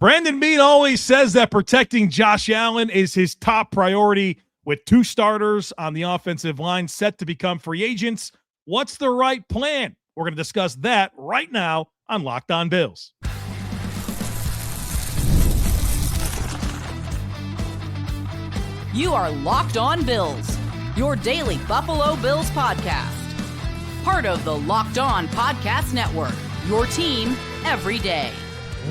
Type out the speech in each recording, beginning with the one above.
Brandon Beane always says that protecting Josh Allen is his top priority. With two starters on the offensive line set to become free agents, what's the right plan? We're going to discuss that right now on Locked On Bills. You are Locked On Bills, your daily Buffalo Bills podcast. Part of the Locked On Podcast Network, your team every day.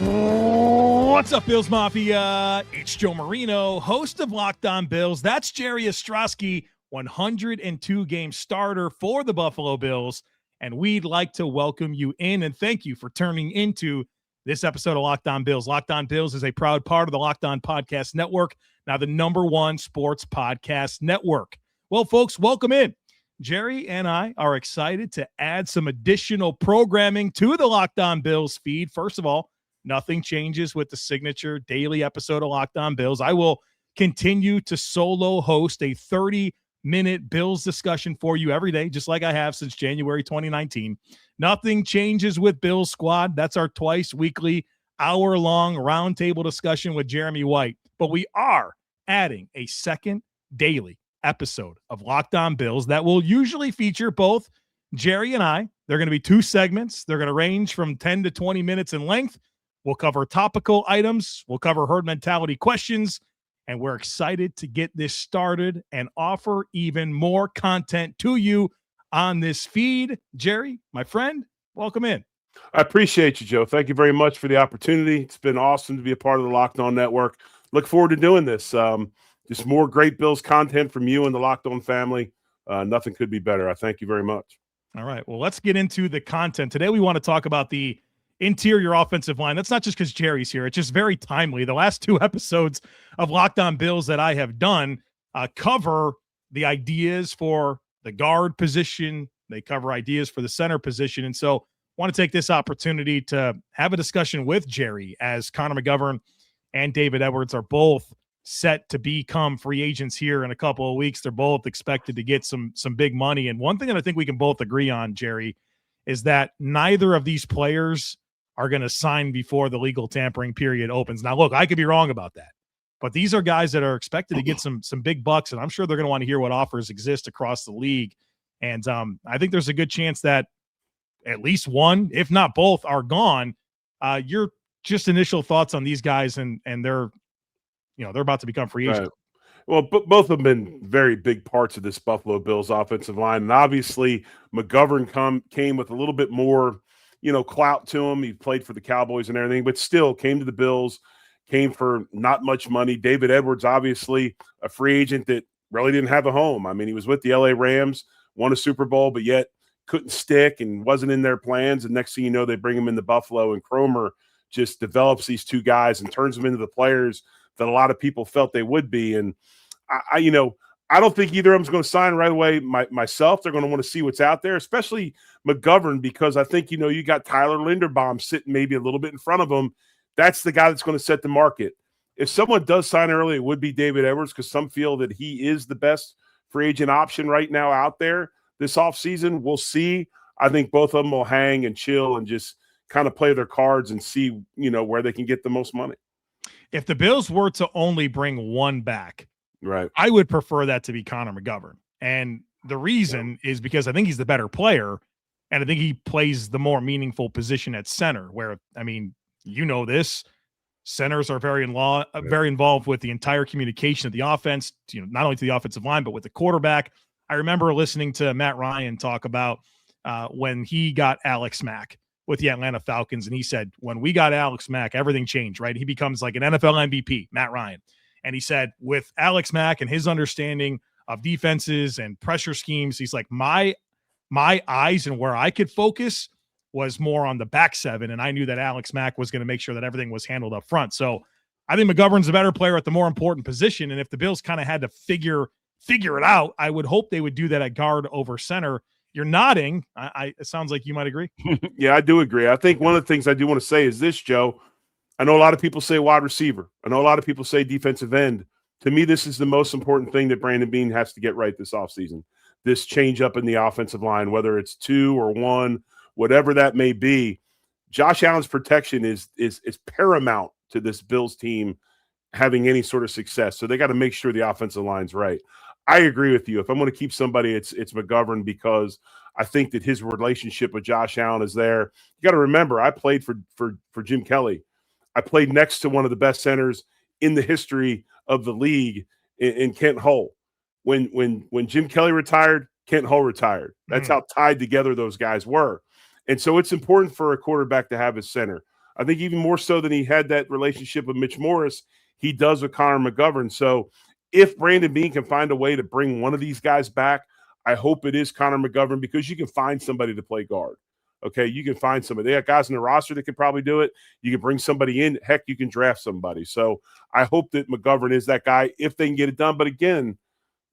What's up, Bills Mafia? It's Joe Marino, host of Locked On Bills. That's Jerry Ostroski, 102-game starter for the Buffalo Bills. And we'd like to welcome you in and thank you for turning into this episode of Locked On Bills. Locked On Bills is a proud part of the Locked On Podcast Network, now the #1 sports podcast network. Well, folks, welcome in. Jerry and I are excited to add some additional programming to the Locked On Bills feed. First of all, nothing changes with the signature daily episode of Locked On Bills. I will continue to solo host a 30-minute Bills discussion for you every day, just like I have since January 2019. Nothing changes with Bills Squad. That's our twice-weekly, hour-long roundtable discussion with Jeremy White. But we are adding a second daily episode of Locked On Bills that will usually feature both Jerry and I. They're going to be two segments. They're going to range from 10 to 20 minutes in length. We'll cover topical items. We'll cover herd mentality questions. And we're excited to get this started and offer even more content to you on this feed. Jerry, my friend, welcome in. I appreciate you, Joe. Thank you very much for the opportunity. It's been awesome to be a part of the Locked On Network. Look forward to doing this. Just more great Bills content from you and the Locked On family. Nothing could be better. I thank you very much. All right. Well, let's get into the content. Today we want to talk about the interior offensive line. That's not just because Jerry's here. It's just very timely. The last two episodes of Locked On Bills that I have done cover the ideas for the guard position. They cover ideas for the center position. And so I want to take this opportunity to have a discussion with Jerry, as Connor McGovern and David Edwards are both set to become free agents here in a couple of weeks. They're both expected to get some big money. And one thing that I think we can both agree on, Jerry, is that neither of these players are going to sign before the legal tampering period opens. Now, look, I could be wrong about that, but these are guys that are expected to get some big bucks, and I'm sure they're going to want to hear what offers exist across the league. And I think there's a good chance that at least one, if not both, are gone. Your just initial thoughts on these guys, and they're about to become free agents. Right. Well, both have been very big parts of this Buffalo Bills offensive line, and obviously McGovern came with a little bit more clout to him. He played for the Cowboys and everything, but still came to the Bills, came for not much money. David Edwards, obviously a free agent that really didn't have a home. I mean, he was with the LA Rams, won a Super Bowl, but yet couldn't stick and wasn't in their plans. And next thing you know, they bring him into Buffalo, and Cromer just develops these two guys and turns them into the players that a lot of people felt they would be. And I don't think either of them's going to sign right away. Myself, they're going to want to see what's out there, especially McGovern, because I think, you got Tyler Linderbaum sitting maybe a little bit in front of him. That's the guy that's going to set the market. If someone does sign early, it would be David Edwards, because some feel that he is the best free agent option right now out there this offseason. We'll see. I think both of them will hang and chill and just kind of play their cards and see, where they can get the most money. If the Bills were to only bring one back, right, I would prefer that to be Connor McGovern. And the reason is because I think he's the better player, and I think he plays the more meaningful position at center, where, I mean, this, centers are very involved with the entire communication of the offense, not only to the offensive line, but with the quarterback. I remember listening to Matt Ryan talk about when he got Alex Mack with the Atlanta Falcons, and he said, when we got Alex Mack, everything changed, right? He becomes like an NFL MVP, Matt Ryan. And he said, with Alex Mack and his understanding of defenses and pressure schemes, he's like, my eyes and where I could focus was more on the back seven, and I knew that Alex Mack was going to make sure that everything was handled up front. So I think McGovern's a better player at the more important position, and if the Bills kind of had to figure it out, I would hope they would do that at guard over center. You're nodding. It sounds like you might agree. Yeah, I do agree. I think one of the things I do want to say is this, Joe. I know a lot of people say wide receiver. I know a lot of people say defensive end. To me, this is the most important thing that Brandon Beane has to get right this offseason. This change up in the offensive line, whether it's 2 or 1, whatever that may be. Josh Allen's protection is paramount to this Bills team having any sort of success. So they got to make sure the offensive line's right. I agree with you. If I'm going to keep somebody, it's McGovern, because I think that his relationship with Josh Allen is there. You got to remember, I played for Jim Kelly. I played next to one of the best centers in the history of the league in Kent Hull. When Jim Kelly retired, Kent Hull retired. That's how tied together those guys were. And so it's important for a quarterback to have his center. I think even more so than he had that relationship with Mitch Morris, he does with Connor McGovern. So if Brandon Beane can find a way to bring one of these guys back, I hope it is Connor McGovern, because you can find somebody to play guard. Okay, you can find somebody. They got guys in the roster that can probably do it. You can bring somebody in. Heck, you can draft somebody. So I hope that McGovern is that guy if they can get it done. But again,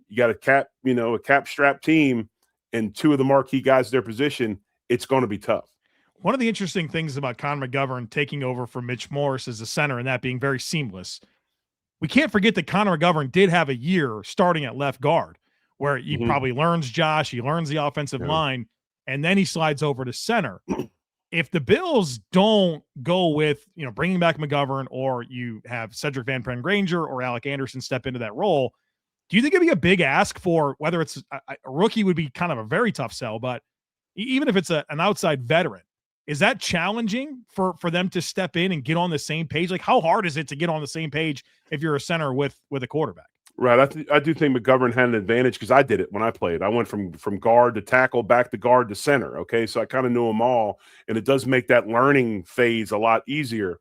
you got a cap-strapped team and two of the marquee guys at their position. It's going to be tough. One of the interesting things about Connor McGovern taking over from Mitch Morris as a center and that being very seamless, we can't forget that Connor McGovern did have a year starting at left guard where he probably learns Josh, he learns the offensive line, and then he slides over to center. If the Bills don't go with, bringing back McGovern, or you have Sedrick Van Pran-Granger or Alec Anderson step into that role, do you think it'd be a big ask for whether it's a rookie would be kind of a very tough sell, but even if it's an outside veteran, is that challenging for them to step in and get on the same page? Like, how hard is it to get on the same page if you're a center with a quarterback? Right. I do think McGovern had an advantage because I did it when I played. I went from guard to tackle, back to guard to center. Okay. So I kind of knew them all, and it does make that learning phase a lot easier.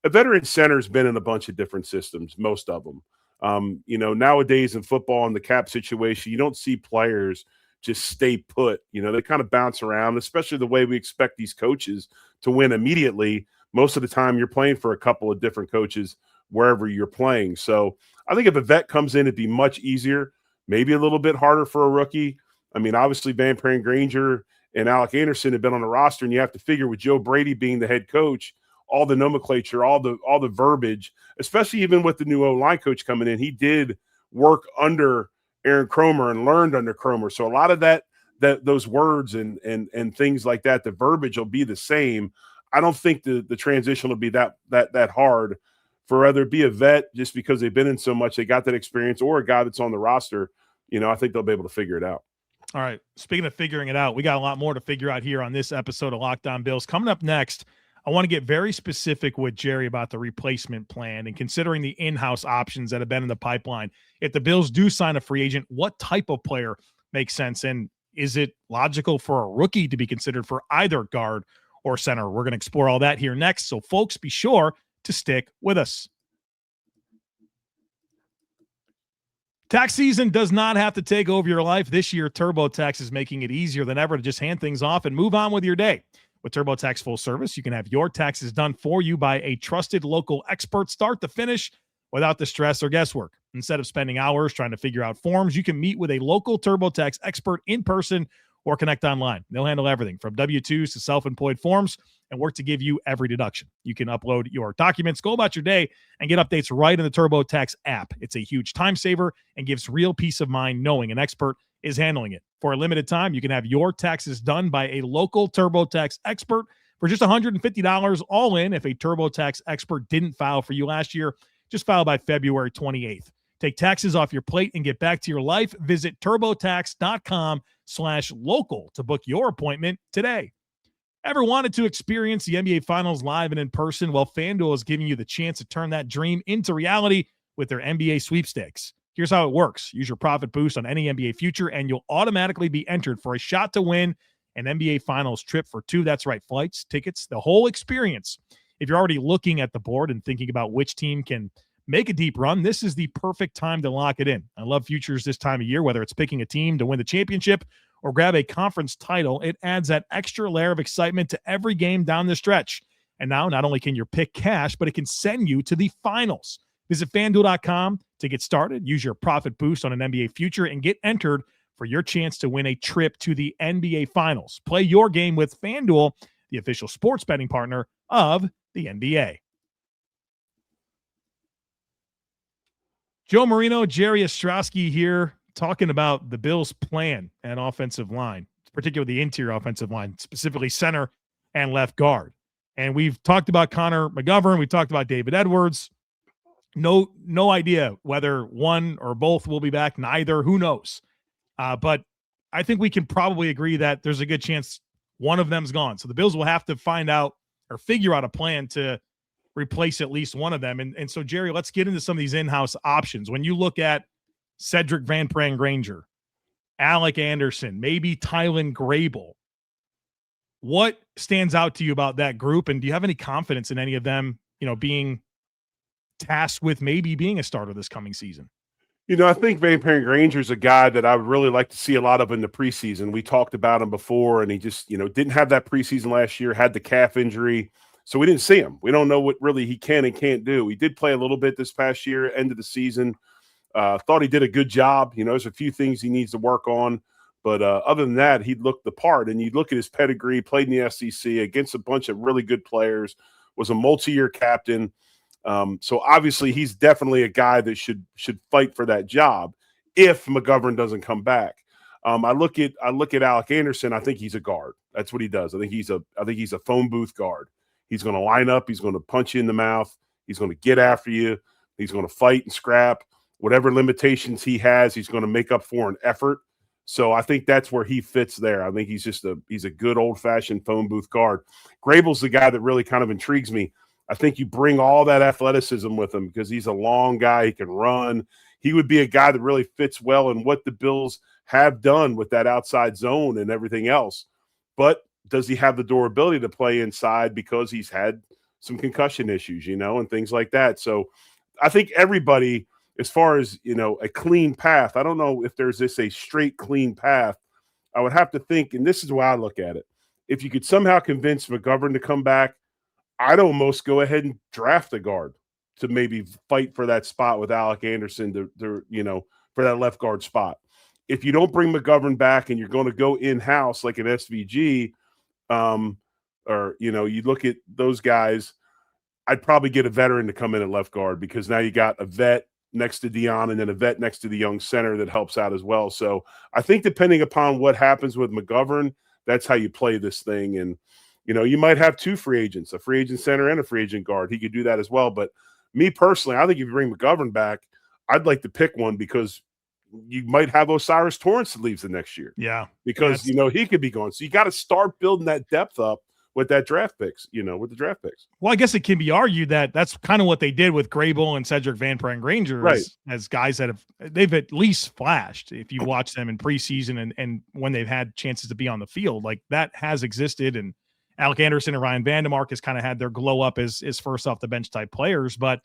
A veteran center's been in a bunch of different systems, most of them. Nowadays in football, in the cap situation, you don't see players just stay put. They kind of bounce around, especially the way we expect these coaches to win immediately. Most of the time you're playing for a couple of different coaches wherever you're playing. So I think if a vet comes in, it'd be much easier, maybe a little bit harder for a rookie. I mean, obviously Van Pran-Granger and Alec Anderson have been on the roster, and you have to figure with Joe Brady being the head coach, all the nomenclature, all the verbiage, especially even with the new O-line coach coming in, he did work under Aaron Cromer and learned under Cromer. So a lot of those words and things like that, the verbiage will be the same. I don't think the transition will be that hard for whether it be a vet just because they've been in so much, they got that experience, or a guy that's on the roster. I think they'll be able to figure it out. All right. Speaking of figuring it out, we got a lot more to figure out here on this episode of Locked On Bills. Coming up next, I want to get very specific with Jerry about the replacement plan and considering the in-house options that have been in the pipeline. If the Bills do sign a free agent, what type of player makes sense? And is it logical for a rookie to be considered for either guard or center? We're going to explore all that here next. So folks, be sure to stick with us. Tax season does not have to take over your life. This year, TurboTax is making it easier than ever to just hand things off and move on with your day. With TurboTax Full Service, you can have your taxes done for you by a trusted local expert start to finish without the stress or guesswork. Instead of spending hours trying to figure out forms, you can meet with a local TurboTax expert in person or connect online. They'll handle everything from W-2s to self-employed forms and work to give you every deduction. You can upload your documents, go about your day, and get updates right in the TurboTax app. It's a huge time saver and gives real peace of mind knowing an expert is handling it. For a limited time, you can have your taxes done by a local TurboTax expert for just $150 all in. If a TurboTax expert didn't file for you last year, just file by February 28th. Take taxes off your plate and get back to your life. Visit turbotax.com/local to book your appointment today. Ever wanted to experience the NBA Finals live and in person? Well, FanDuel is giving you the chance to turn that dream into reality with their NBA sweepstakes. Here's how it works. Use your profit boost on any NBA future, and you'll automatically be entered for a shot to win an NBA Finals trip for two. That's right, flights, tickets, the whole experience. If you're already looking at the board and thinking about which team can make a deep run, this is the perfect time to lock it in. I love futures this time of year, whether it's picking a team to win the championship or grab a conference title. It adds that extra layer of excitement to every game down the stretch. And now not only can your pick cash, but it can send you to the finals. Visit FanDuel.com to get started. Use your profit boost on an NBA future and get entered for your chance to win a trip to the NBA Finals. Play your game with FanDuel, the official sports betting partner of the NBA. Joe Marino, Jerry Ostroski here talking about the Bills' plan and offensive line, particularly the interior offensive line, specifically center and left guard. And we've talked about Connor McGovern. We talked about David Edwards. No idea whether one or both will be back. Neither. Who knows? But I think we can probably agree that there's a good chance one of them's gone. So the Bills will have to find out or figure out a plan to replace at least one of them. And so, Jerry, let's get into some of these in-house options. When you look at Sedrick Van Pran-Granger, Alec Anderson, maybe Tylan Grable, what stands out to you about that group? And do you have any confidence in any of them, being tasked with maybe being a starter this coming season? I think Van Pran-Granger is a guy that I would really like to see a lot of in the preseason. We talked about him before, and he just, didn't have that preseason last year, had the calf injury. So we didn't see him. We don't know what really he can and can't do. He did play a little bit this past year, end of the season. Thought he did a good job. There's a few things he needs to work on. But other than that, he looked the part. And you look at his pedigree, played in the SEC against a bunch of really good players, was a multi-year captain. So obviously he's definitely a guy that should fight for that job if McGovern doesn't come back. I look at Alec Anderson. I think he's a guard. That's what he does. I think he's a phone booth guard. He's going to line up. He's going to punch you in the mouth. He's going to get after you. He's going to fight and scrap. Whatever limitations he has, he's going to make up for an effort. So I think that's where he fits there. I think he's a good old-fashioned phone booth guard. Grable's the guy that really kind of intrigues me. I think you bring all that athleticism with him because he's a long guy. He can run. He would be a guy that really fits well in what the Bills have done with that outside zone and everything else. But does he have the durability to play inside because he's had some concussion issues, and things like that. So I think everybody, as far as, a clean path, I don't know if there's a straight clean path. I would have to think, and this is why I look at it. If you could somehow convince McGovern to come back, I'd almost go ahead and draft a guard to maybe fight for that spot with Alec Anderson for that left guard spot. If you don't bring McGovern back and you're going to go in-house like an SVG, or you look at those guys, I'd probably get a veteran to come in at left guard because now you got a vet next to Dion and then a vet next to the young center that helps out as well. So I think depending upon what happens with McGovern, that's how you play this thing. And, you might have two free agents, a free agent center and a free agent guard. He could do that as well. But me personally, I think if you bring McGovern back, I'd like to pick one because you might have Osiris Torrance that leaves the next year. Yeah. Because, he could be gone. So you got to start building that depth up with that draft picks, with the draft picks. Well, I guess it can be argued that that's kind of what they did with Grable and Sedrick Van Pran-Granger, right, as guys that they've at least flashed. If you watch them in preseason and when they've had chances to be on the field, like that has existed. And Alec Anderson and Ryan Vandemark has kind of had their glow up as first off the bench type players, but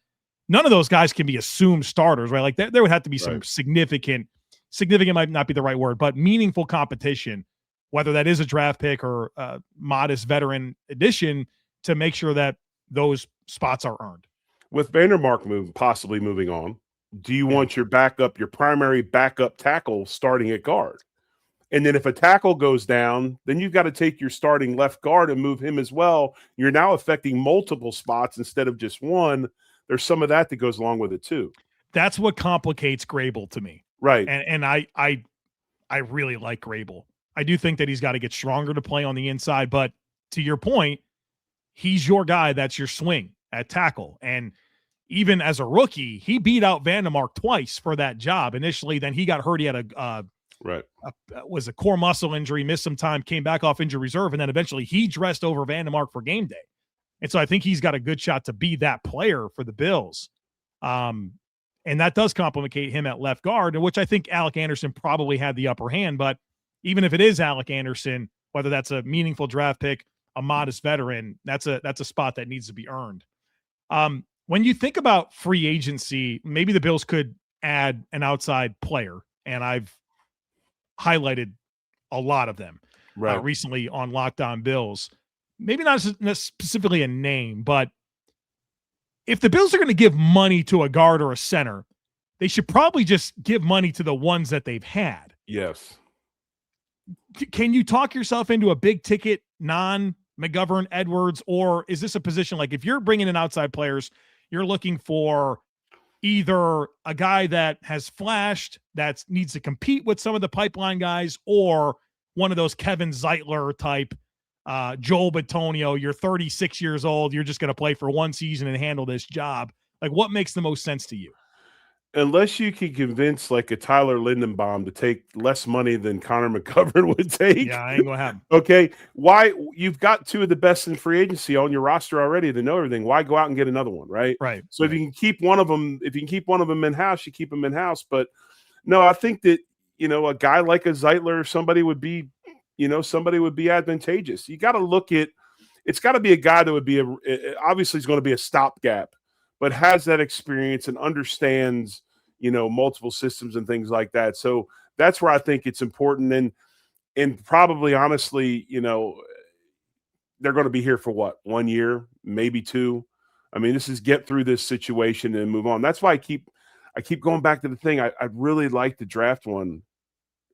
none of those guys can be assumed starters, right? Like there would have to be some significant might not be the right word, but meaningful competition, whether that is a draft pick or a modest veteran addition, to make sure that those spots are earned. With Vandermark possibly moving on, do you want your primary backup tackle starting at guard? And then if a tackle goes down, then you've got to take your starting left guard and move him as well. You're now affecting multiple spots instead of just one. There's some of that goes along with it too. That's what complicates Grable to me. Right. And I really like Grable. I do think that he's got to get stronger to play on the inside, but to your point, he's your guy. That's your swing at tackle. And even as a rookie, he beat out Vandemark twice for that job initially. Then he got hurt. He had was a core muscle injury, missed some time, came back off injury reserve, and then eventually he dressed over Vandemark for game day. And so I think he's got a good shot to be that player for the Bills. And that does complicate him at left guard, which I think Alec Anderson probably had the upper hand. But even if it is Alec Anderson, whether that's a meaningful draft pick, a modest veteran, that's a spot that needs to be earned. When you think about free agency, maybe the Bills could add an outside player, and I've highlighted a lot of them recently on Locked On Bills. Maybe not specifically a name, but if the Bills are going to give money to a guard or a center, they should probably just give money to the ones that they've had. Yes. Can you talk yourself into a big ticket non-McGovern Edwards, or is this a position like if you're bringing in outside players, you're looking for either a guy that has flashed that needs to compete with some of the pipeline guys, or one of those Kevin Zeitler type Joel Bitonio, you're 36 years old, you're just going to play for one season and handle this job. Like, what makes the most sense to you? Unless you can convince like a Tyler Lindenbaum to take less money than Connor McGovern would take. Yeah, I ain't gonna happen. Okay. Why? You've got two of the best in free agency on your roster already to know everything. Why go out and get another one? Right. Right. So right. if you can keep one of them, in house, you keep them in house. But no, I think that, a guy like a Zeitler or somebody would be advantageous. You got to look at, it's got to be a guy that would be obviously he's going to be a stopgap, but has that experience and understands, multiple systems and things like that. So that's where I think it's important. And probably, honestly, they're going to be here for what, 1 year, maybe 2. I mean, this is get through this situation and move on. That's why I keep going back to the thing. I'd really like to draft one,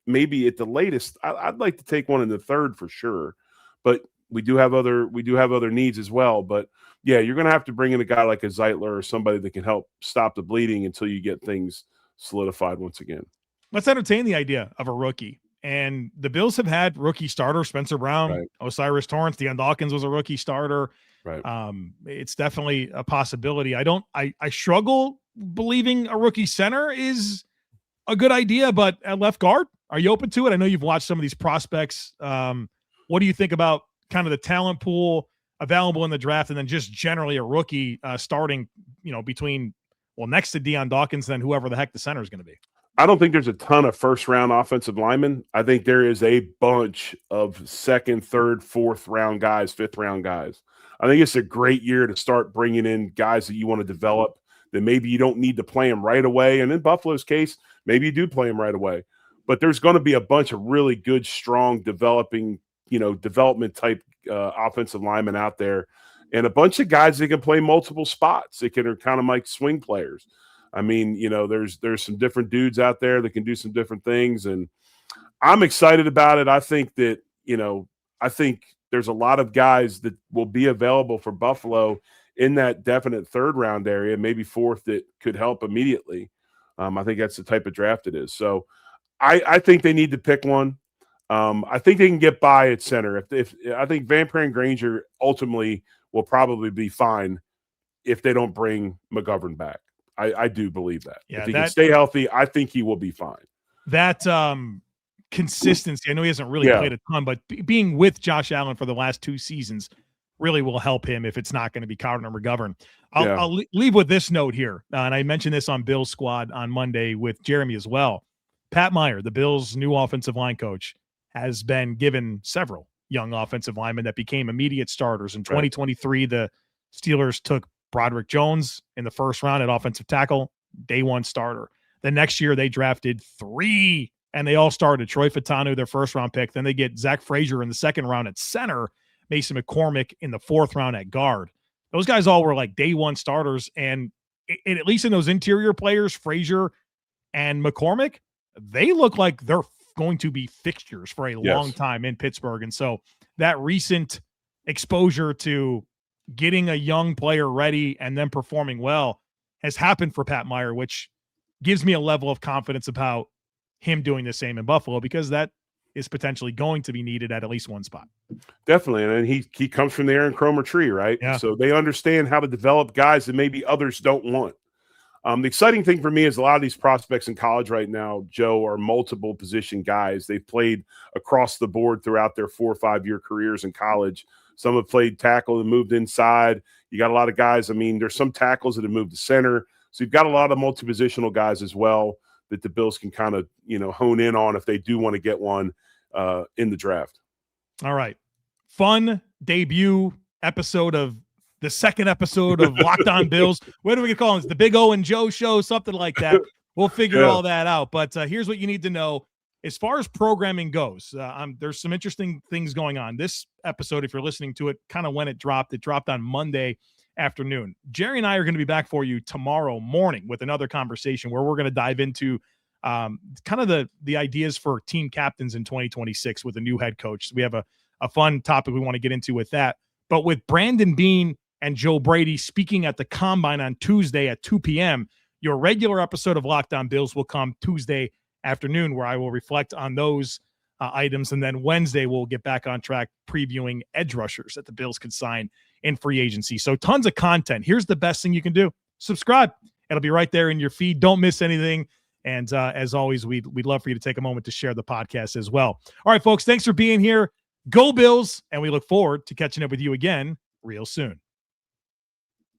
maybe at the latest. I'd like to take one in the 3rd for sure, but we do have other needs as well. But yeah, you're going to have to bring in a guy like a Zeitler or somebody that can help stop the bleeding until you get things solidified once again. Let's entertain the idea of a rookie. And the Bills have had rookie starters, Spencer Brown, Right. Osiris Torrance, Deion Dawkins was a rookie starter. Right. It's definitely a possibility. I struggle believing a rookie center is a good idea, but at left guard, are you open to it? I know you've watched some of these prospects. What do you think about kind of the talent pool available in the draft, and then just generally a rookie starting, between, next to Deion Dawkins, then whoever the heck the center is going to be? I don't think there's a ton of first-round offensive linemen. I think there is a bunch of second, third, fourth-round guys, fifth-round guys. I think it's a great year to start bringing in guys that you want to develop, that maybe you don't need to play them right away. And in Buffalo's case, maybe you do play them right away. But there's going to be a bunch of really good, strong, development type offensive linemen out there, and a bunch of guys that can play multiple spots. They are kind of like swing players. I mean, there's some different dudes out there that can do some different things, and I'm excited about it. I think that, there's a lot of guys that will be available for Buffalo in that definite 3rd round area, maybe 4th, that could help immediately. I think that's the type of draft it is. So I think they need to pick one. I think they can get by at center. If I think Van Pran-Granger ultimately will probably be fine if they don't bring McGovern back. I do believe that. Yeah, if he can stay healthy, I think he will be fine. That consistency, I know he hasn't really played a ton, but being with Josh Allen for the last 2 seasons really will help him if it's not going to be Connor McGovern. I'll leave with this note here, and I mentioned this on Bill's Squad on Monday with Jeremy as well. Pat Meyer, the Bills' new offensive line coach, has been given several young offensive linemen that became immediate starters. In 2023, the Steelers took Broderick Jones in the 1st round at offensive tackle, day 1 starter. The next year, they drafted 3, and they all started. Troy Fautanu, their 1st round pick. Then they get Zach Frazier in the 2nd round at center, Mason McCormick in the 4th round at guard. Those guys all were like day 1 starters, and at least in those interior players, Frazier and McCormick, they look like they're going to be fixtures for a long time in Pittsburgh. And so that recent exposure to getting a young player ready and then performing well has happened for Pat Meyer, which gives me a level of confidence about him doing the same in Buffalo, because that is potentially going to be needed at least one spot. Definitely. And he comes from the Aaron Cromer tree, right? Yeah. So they understand how to develop guys that maybe others don't want. The exciting thing for me is a lot of these prospects in college right now, Joe, are multiple position guys. They've played across the board throughout their 4 or 5 year careers in college. Some have played tackle and moved inside. You got a lot of guys. I mean, there's some tackles that have moved to center. So you've got a lot of multi-positional guys as well that the Bills can kind of, hone in on if they do want to get one in the draft. All right. Fun debut episode of the 2nd episode of Locked On Bills. What are we going to call it? The Big O and Joe Show, something like that. We'll figure all that out. But here's what you need to know. As far as programming goes, there's some interesting things going on. This episode, if you're listening to it, kind of when it dropped on Monday afternoon. Jerry and I are going to be back for you tomorrow morning with another conversation where we're going to dive into kind of the ideas for team captains in 2026 with a new head coach. So we have a fun topic we want to get into with that. But with Brandon Beane and Joe Brady speaking at the Combine on Tuesday at 2 p.m., your regular episode of Locked On Bills will come Tuesday afternoon, where I will reflect on those items. And then Wednesday, we'll get back on track previewing edge rushers that the Bills could sign in free agency. So tons of content. Here's the best thing you can do. Subscribe. It'll be right there in your feed. Don't miss anything. And as always, we'd love for you to take a moment to share the podcast as well. All right, folks, thanks for being here. Go Bills. And we look forward to catching up with you again real soon.